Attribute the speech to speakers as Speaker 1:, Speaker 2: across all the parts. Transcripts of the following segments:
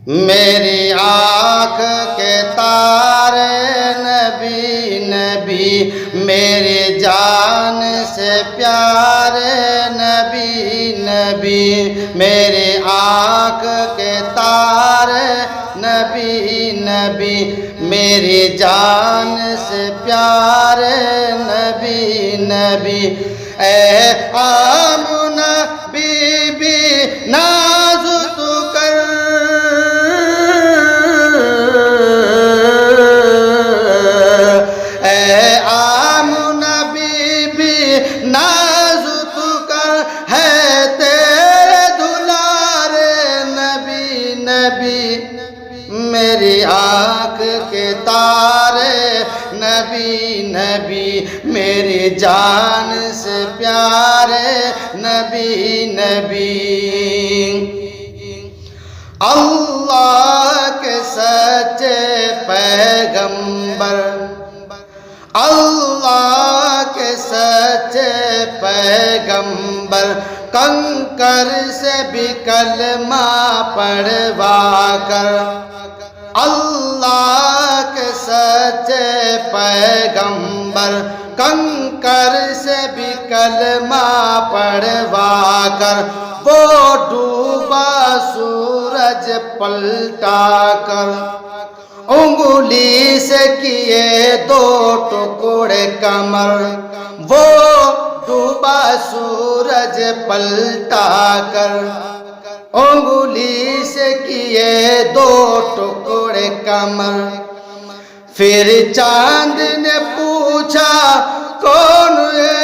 Speaker 1: میری آنکھ کے تارے نبی نبی، میری جان سے پیارے نبی نبی، میری آنکھ کے تارے نبی نبی، میری جان سے پیارے نبی نبی۔ اے آمنہ بی بی ناز تو کر، اے آمنہ بی بی ناز تو کر، ہے تیرے دلارے نبی نبی، میری آنکھ کے تارے نبی نبی، میری جان سے پیارے نبی نبی۔ اللہ کے سچے پیغمبر، اللہ کے سچے پیغمبر، کنکر سے بھی کلمہ پڑھوا کر، اللہ کے سچے پیغمبر، کنکر سے بھی کلمہ پڑھوا کر، وہ ڈوبا سورج پلٹا کر، انگلی سے کیے دو ٹکڑے کمر، وہ ڈوبا سورج پلٹا کر، انگلی سے کیے دو ٹکڑے کمر۔ پھر چاند نے پوچھا کون ہے،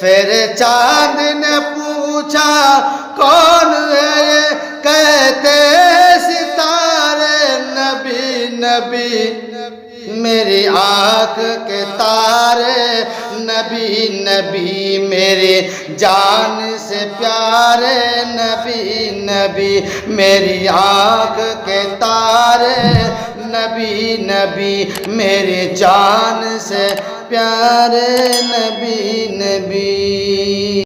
Speaker 1: پھر چاند نے پوچھا کون ہے، کہتے ستارے نبی نبی، میری آنکھ کے تارے نبی نبی، میری جان سے پیارے نبی نبی، میری آنکھ کے تارے نبی نبی، میری جان سے پیارے نبی نبی۔